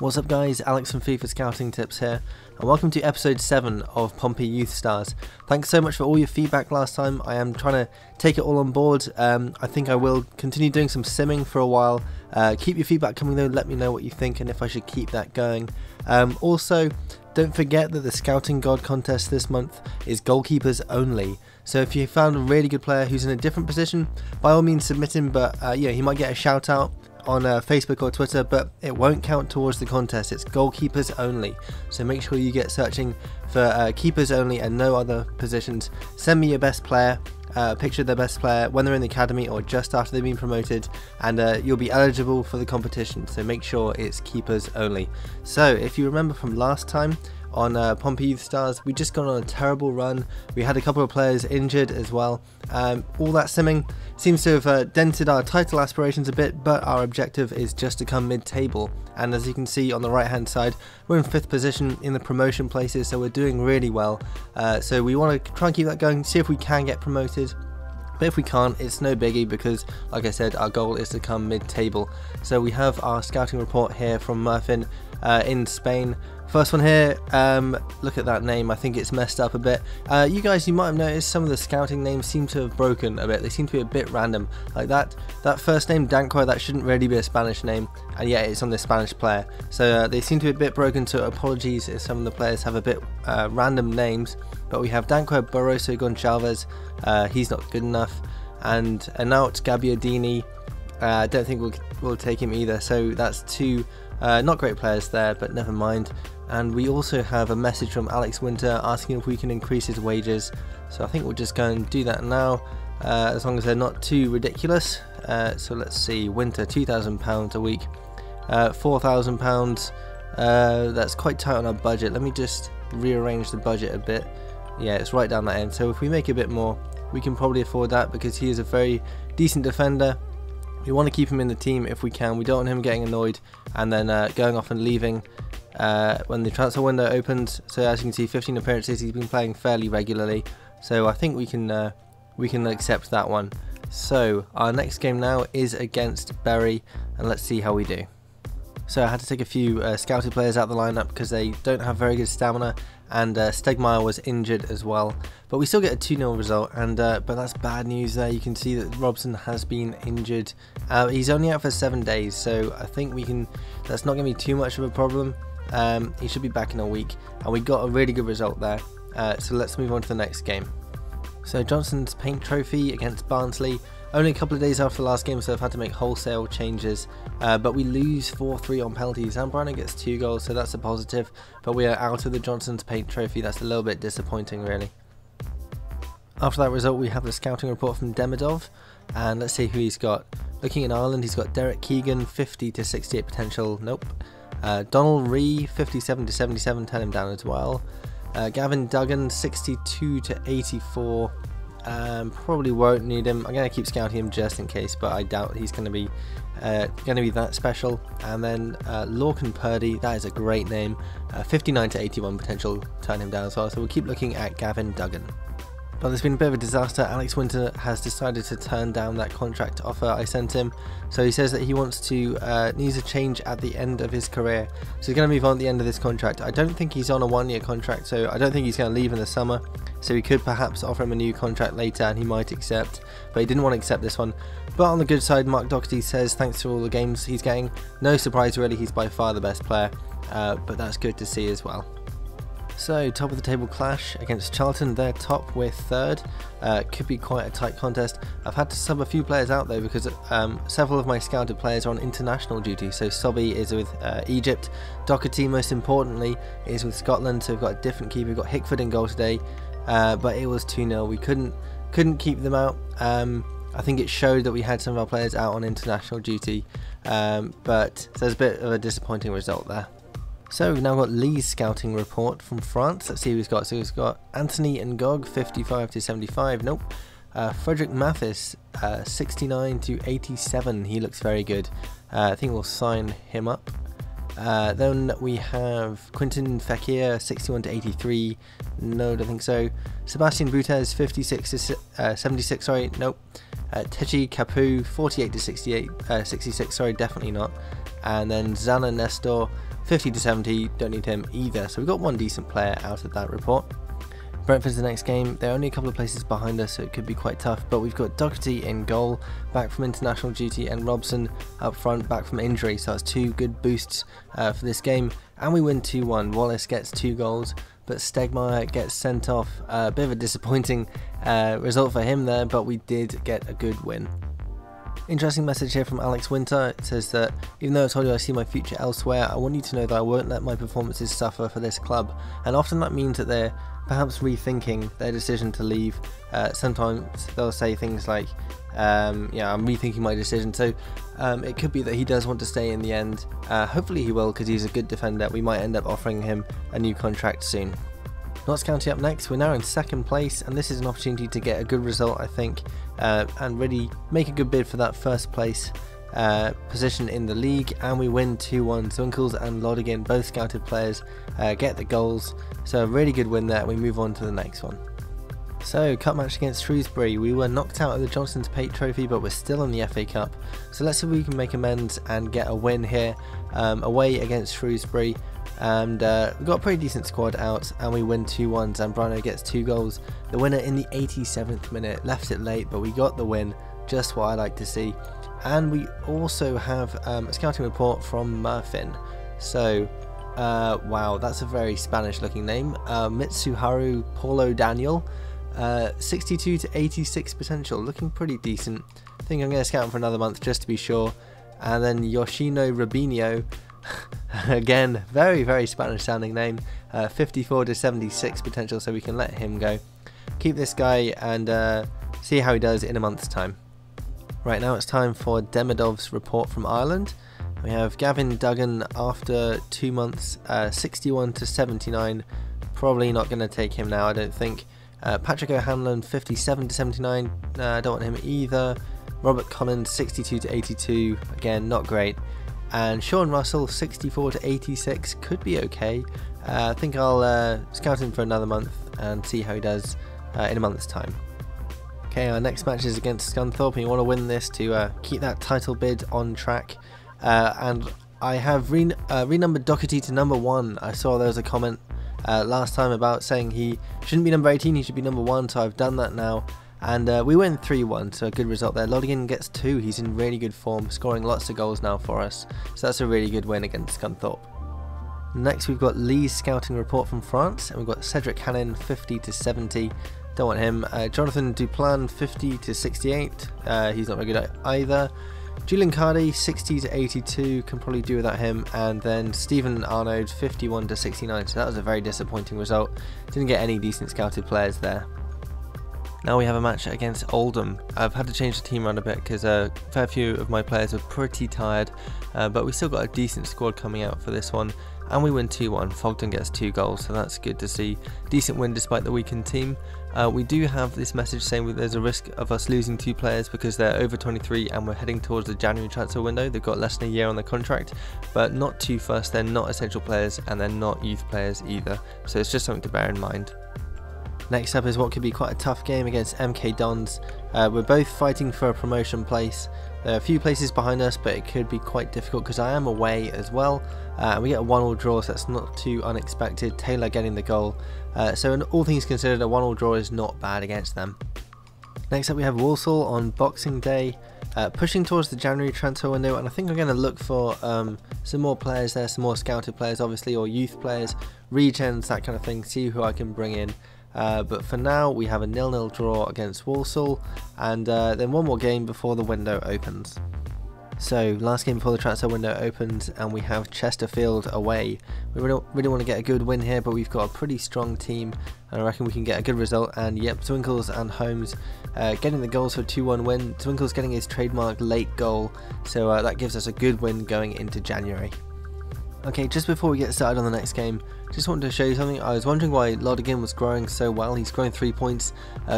What's up guys, Alex from FIFA Scouting Tips here, and welcome to episode 7 of Pompey Youth Stars. Thanks so much for all your feedback last time. I am trying to take it all on board. I think I will continue doing some simming for a while. Keep your feedback coming though, let me know what you think and if I should keep that going. Also, don't forget that the Scouting God contest this month is goalkeepers only. So if you found a really good player who's in a different position, by all means submit him, but yeah, he might get a shout out on Facebook or Twitter, but it won't count towards the contest. It's goalkeepers only, so make sure you get searching for keepers only and no other positions. Send me your best player, a picture of their best player when they're in the academy or just after they've been promoted, and you'll be eligible for the competition, so make sure it's keepers only. So if you remember from last time on Pompey Youth Stars, we just got on a terrible run. We had a couple of players injured as well. All that simming seems to have dented our title aspirations a bit, but our objective is just to come mid-table, and as you can see on the right hand side, we're in 5th position in the promotion places, so we're doing really well. So we want to try and keep that going, see if we can get promoted. But if we can't, it's no biggie because, like I said, our goal is to come mid-table. So we have our scouting report here from Murphin in Spain. First one here, look at that name, I think it's messed up a bit. You guys, you might have noticed some of the scouting names seem to have broken a bit. They seem to be a bit random. Like that first name, Danco, that shouldn't really be a Spanish name, and yet it's on the Spanish player. So they seem to be a bit broken, so apologies if some of the players have a bit random names. But we have Danco Barroso Goncalves, he's not good enough, and Anaut Gabbiadini, I don't think we'll take him either. So that's two not great players there, but never mind. And we also have a message from Alex Winter asking if we can increase his wages, so I think we'll just go and do that now, as long as they're not too ridiculous. So let's see, Winter, £2,000 a week, £4,000, that's quite tight on our budget. Let me just rearrange the budget a bit. Yeah, it's right down that end, so if we make a bit more we can probably afford that because he is a very decent defender. We want to keep him in the team if we can. We don't want him getting annoyed and then going off and leaving when the transfer window opens. So as you can see, 15 appearances, he's been playing fairly regularly, so I think we can accept that one. So our next game now is against Bury, and let's see how we do. So I had to take a few scouted players out of the lineup because they don't have very good stamina, and Stegmaier was injured as well. But we still get a 2-0 result, and but that's bad news there. You can see that Robson has been injured. He's only out for 7 days, so I think that's not going to be too much of a problem. He should be back in a week, and we got a really good result there. So let's move on to the next game. So Johnson's Paint Trophy against Barnsley. Only a couple of days after the last game, so I've had to make wholesale changes, but we lose 4-3 on penalties, and Brandon gets 2 goals, so that's a positive, but we are out of the Johnson's Paint Trophy. That's a little bit disappointing really. After that result, we have the scouting report from Demidov, and let's see who he's got. Looking in Ireland, he's got Derek Keegan, 50 to 68 potential, nope. Donald Ree, 57 to 77, turn him down as well. Gavin Duggan, 62 to 84. Probably won't need him. I'm going to keep scouting him just in case, but I doubt he's going to be that special. And then Lorcan Purdy, that is a great name, 59 to 81 potential, turn him down as well. So we'll keep looking at Gavin Duggan. But there's been a bit of a disaster. Alex Winter has decided to turn down that contract offer I sent him. So he says that he wants to needs a change at the end of his career. So he's going to move on at the end of this contract. I don't think he's on a 1-year contract, so I don't think he's going to leave in the summer. So we could perhaps offer him a new contract later and he might accept, but he didn't want to accept this one. But on the good side, Mark Doherty says thanks to all the games he's getting. No surprise really, he's by far the best player, but that's good to see as well. So top of the table clash against Charlton. They're top, we're 3rd. Could be quite a tight contest. I've had to sub a few players out though because several of my scouted players are on international duty. So Sobby is with Egypt, Doherty most importantly is with Scotland, so we've got a different keeper. We've got Hickford in goal today, but it was 2-0. We couldn't keep them out. I think it showed that we had some of our players out on international duty, but there's a bit of a disappointing result there. So we've now got Lee's scouting report from France. Let's see who he's got. So he's got Anthony Ngog, 55 to 75. Nope. Frederick Mathis, 69 to 87. He looks very good. I think we'll sign him up. Then we have Quintin Fekir, 61 to 83. No, don't think so. Sebastian Boutez, 56 to 76. Sorry, nope. Teji Kapu, 48 to 66. Sorry, definitely not. and then Zana Nestor 50 to 70, don't need him either. So we got one decent player out of that report. Brentford's the next game. They're only a couple of places behind us, so it could be quite tough, but we've got Doherty in goal, back from international duty, and Robson up front, back from injury, so that's two good boosts for this game, and we win 2-1. Wallace gets 2 goals, but Stegmaier gets sent off. A bit of a disappointing result for him there, but we did get a good win. Interesting message here from Alex Winter. It says that even though I told you I see my future elsewhere, I want you to know that I won't let my performances suffer for this club. And often that means that they're perhaps rethinking their decision to leave. Sometimes they'll say things like, yeah, I'm rethinking my decision. So it could be that he does want to stay in the end. Hopefully he will, because he's a good defender. We might end up offering him a new contract soon. Notts County up next. We're now in 2nd place, and this is an opportunity to get a good result, I think, and really make a good bid for that 1st place position in the league, and we win 2-1. Zwinkels and Lodigan, both scouted players, get the goals, so a really good win there. We move on to the next one. So, cup match against Shrewsbury. We were knocked out of the Johnson's Pate Trophy, but we're still in the FA Cup, so let's see if we can make amends and get a win here away against Shrewsbury. And we've got a pretty decent squad out, and we win 2-1. Zambrano gets 2 goals. The winner in the 87th minute. Left it late, but we got the win. Just what I like to see. And we also have a scouting report from Murfin. So, wow, that's a very Spanish looking name. Mitsuharu Paulo Daniel. 62 to 86 potential. Looking pretty decent. I think I'm going to scout him for another month just to be sure. And then Yoshino Rubinho. Again, very Spanish sounding name. 54 to 76 potential, so we can let him go. Keep this guy and see how he does in a month's time. Right now it's time for Demidov's report from Ireland. We have Gavin Duggan after 2 months, 61 to 79. Probably not going to take him now, I don't think. Patrick O'Hanlon 57 to 79. I don't want him either. Robert Collins 62 to 82. Again, not great. And Sean Russell 64 to 86 could be okay. I think I'll scout him for another month and see how he does in a month's time. Okay, our next match is against Scunthorpe, and you want to win this to keep that title bid on track. And I have renumbered Doherty to number 1. I saw there was a comment last time about saying he shouldn't be number 18, he should be number 1, so I've done that now. And we win 3-1, so a good result there. Lodigan gets 2, he's in really good form, scoring lots of goals now for us. So that's a really good win against Scunthorpe. Next we've got Lee's scouting report from France, and we've got Cedric Hannon 50 to 70. Don't want him. Jonathan Duplan 50 to 68, he's not very good either. Julian Cardi 60 to 82, can probably do without him. And then Stephen Arnold 51 to 69, so that was a very disappointing result. Didn't get any decent scouted players there. Now we have a match against Oldham. I've had to change the team around a bit because a fair few of my players are pretty tired, but we still got a decent squad coming out for this one, and we win 2-1. Fogden gets 2 goals, so that's good to see. Decent win despite the weakened team. We do have this message saying that there's a risk of us losing 2 players because they're over 23 and we're heading towards the January transfer window. They've got less than a year on their contract, but not too fast. They're not essential players and they're not youth players either, so it's just something to bear in mind. Next up is what could be quite a tough game against MK Dons. We're both fighting for a promotion place. There are a few places behind us, but it could be quite difficult because I am away as well. And we get a 1-1 draw, so that's not too unexpected. Taylor getting the goal. So in all things considered, a 1-1 draw is not bad against them. Next up we have Walsall on Boxing Day. Pushing towards the January transfer window, and I think I'm going to look for some more players there, some more scouted players obviously, or youth players, regens, that kind of thing, see who I can bring in. But for now we have a 0-0 draw against Walsall, and then one more game before the window opens. So last game before the transfer window opens, and we have Chesterfield away. We really want to get a good win here, but we've got a pretty strong team and I reckon we can get a good result. And yep, Zwinkels and Holmes getting the goals for a 2-1 win. Zwinkels getting his trademark late goal, so that gives us a good win going into January. Okay, just before we get started on the next game, just wanted to show you something. I was wondering why Lodigan was growing so well. He's growing 3 points,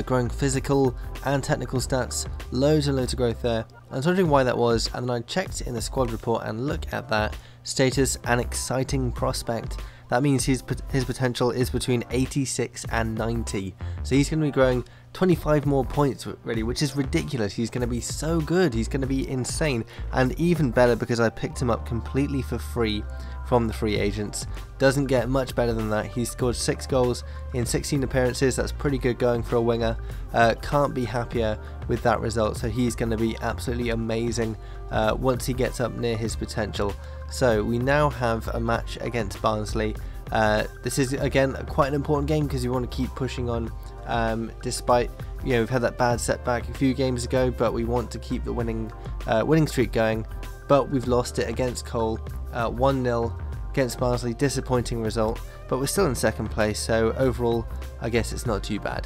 growing physical and technical stats, loads and loads of growth there. I was wondering why that was, and then I checked in the squad report and look at that. Status, an exciting prospect. That means his potential is between 86 and 90. So he's going to be growing 25 more points really, which is ridiculous. He's going to be so good, he's going to be insane, and even better because I picked him up completely for free from the free agents. Doesn't get much better than that. He's scored 6 goals in 16 appearances. That's pretty good going for a winger. Can't be happier with that result, so he's going to be absolutely amazing once he gets up near his potential. So we now have a match against Barnsley. This is again quite an important game because you want to keep pushing on, despite, you know, we've had that bad setback a few games ago, but we want to keep the winning streak going. But we've lost it against Cole, 1-0 against Barnsley. Disappointing result, but we're still in second place, so overall I guess it's not too bad.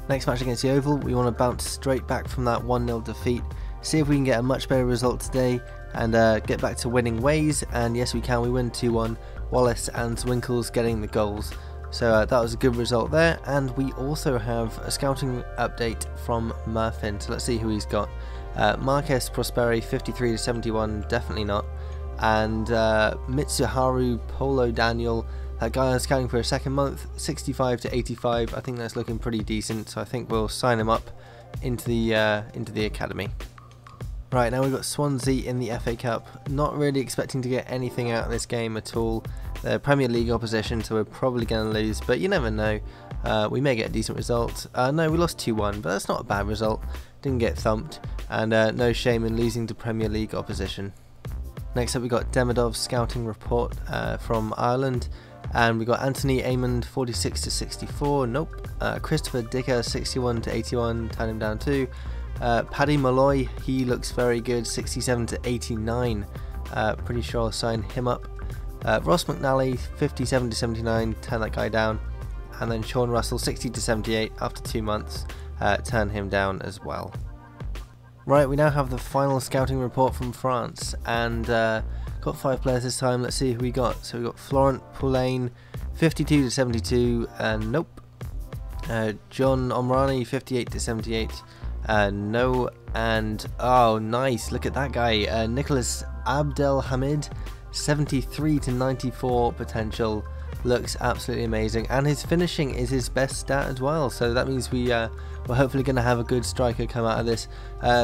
Next match against the Oval, we want to bounce straight back from that 1-0 defeat, see if we can get a much better result today and get back to winning ways. And yes, we can. We win 2-1. Wallace and Zwinkels getting the goals, so that was a good result there. And we also have a scouting update from Murphin, so let's see who he's got. Marquez Prosperi 53 to 71, definitely not. And Mitsuharu Polo Daniel, that guy I was scouting for a second month, 65 to 85. I think that's looking pretty decent, so I think we'll sign him up into the academy. Right, now we've got Swansea in the FA Cup. Not really expecting to get anything out of this game at all. They're Premier League opposition, so we're probably going to lose, but you never know. We may get a decent result. No, we lost 2-1, but that's not a bad result. Didn't get thumped, and no shame in losing to Premier League opposition. Next up, we got Demidov's scouting report from Ireland, and we got Anthony Amond 46 to 64. Nope. Christopher Dicker 61 to 81. Turn him down too. Paddy Malloy, he looks very good, 67 to 89. Pretty sure I'll sign him up. Ross McNally 57 to 79. Turn that guy down. And then Sean Russell 60 to 78 after 2 months. Turn him down as well. Right, we now have the final scouting report from France, and got 5 players this time. Let's see who we got. So we got Florent Poulain 52 to 72. Nope. John Omrani 58 to 78. No. And oh, nice, look at that guy, Nicholas Abdelhamid 73 to 94 potential. Looks absolutely amazing, and his finishing is his best stat as well, so that means we're hopefully going to have a good striker come out of this.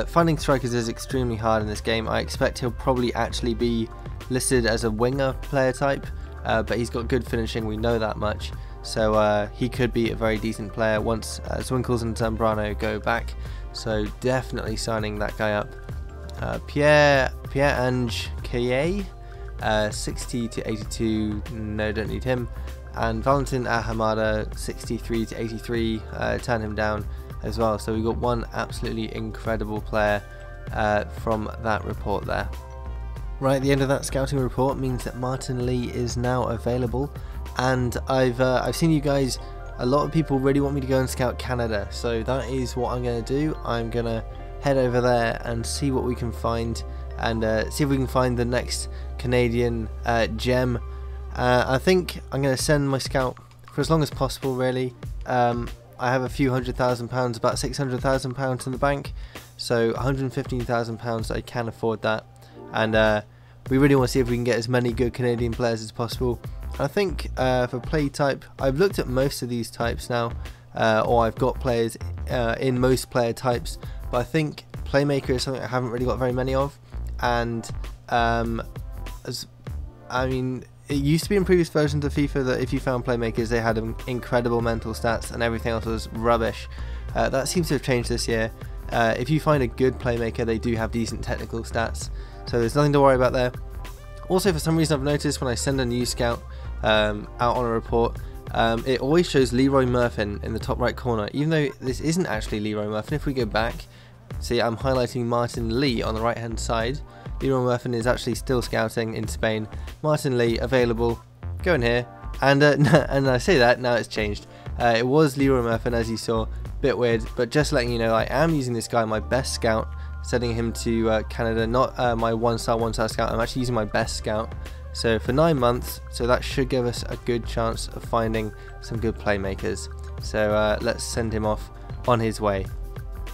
Finding strikers is extremely hard in this game. I expect he'll probably actually be listed as a winger player type, but he's got good finishing, we know that much, so he could be a very decent player once Zwinkels and Zambrano go back, so definitely signing that guy up. Pierre-Ange Kaye, 60 to 82, no, don't need him. And Valentin Ahamada 63 to 83, turn him down as well. So we got one absolutely incredible player from that report there. Right, the end of that scouting report means that Martin Lee is now available, and I've seen you guys, a lot of people really want me to go and scout Canada, so that is what I'm going to do. I'm going to head over there and see what we can find, and see if we can find the next Canadian gem. I think I'm going to send my scout for as long as possible, really. I have a few £100,000, about £600,000 in the bank, so £115,000 I can afford that, and we really want to see if we can get as many good Canadian players as possible. I think for play type, I've looked at most of these types now, or I've got players in most player types, but I think playmaker is something I haven't really got very many of, and I mean, it used to be in previous versions of FIFA that if you found playmakers, they had incredible mental stats and everything else was rubbish. That seems to have changed this year. If you find a good playmaker, they do have decent technical stats, so there's nothing to worry about there. Also, for some reason I've noticed when I send a new scout out on a report, it always shows Leroy Murphin in the top right corner, even though this isn't actually Leroy Murphin. If we go back, see, I'm highlighting Martin Lee on the right hand side. Leroy Murphin is actually still scouting in Spain. Martin Lee available, go in here, and and I say that, now it's changed. It was Leroy Murphin, as you saw, bit weird, but just letting you know, I am using this guy, my best scout, sending him to Canada, not my one-star scout. I'm actually using my best scout, so for 9 months, so that should give us a good chance of finding some good playmakers. So let's send him off on his way.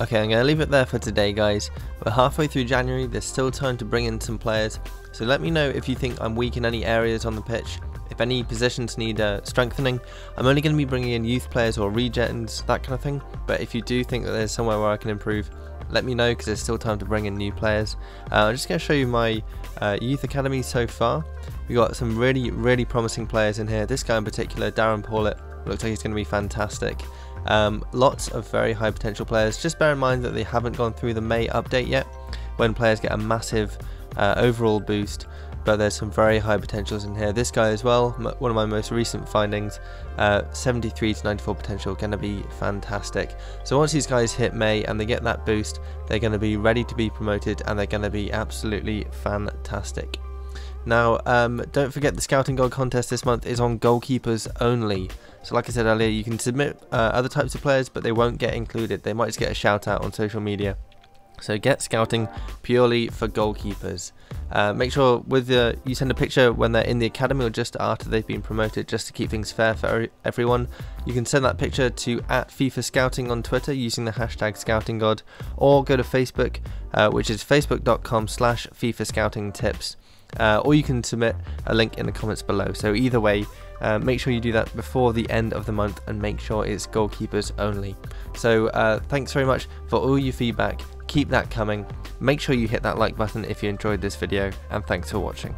Okay, I'm going to leave it there for today, guys. We're halfway through January, there's still time to bring in some players, so let me know if you think I'm weak in any areas on the pitch, If any positions need strengthening, I'm only going to be bringing in youth players or regens, that kind of thing. But if you do think that there's somewhere where I can improve, let me know, because there's still time to bring in new players. I'm just going to show you my youth academy so far. We got some really promising players in here. This guy in particular, Darren Paulett, looks like he's going to be fantastic. Lots of very high potential players. Just bear in mind that they haven't gone through the May update yet, when players get a massive overall boost. But there's some very high potentials in here. This guy as well, one of my most recent findings, 73 to 94 potential, going to be fantastic. So once these guys hit May and they get that boost, they're going to be ready to be promoted, and they're going to be absolutely fantastic. Now, don't forget the Scouting Gold contest this month is on goalkeepers only. So like I said earlier, you can submit other types of players, but they won't get included. They might just get a shout out on social media. So get scouting purely for goalkeepers. Make sure you send a picture when they're in the academy or just after they've been promoted, just to keep things fair for everyone. You can send that picture to @FIFA Scouting on Twitter using the hashtag ScoutingGod, or go to Facebook, which is facebook.com/FIFA Scouting Tips. Or you can submit a link in the comments below. So either way, make sure you do that before the end of the month, and make sure it's goalkeepers only. So thanks very much for all your feedback. Keep that coming. Make sure you hit that like button if you enjoyed this video, and thanks for watching.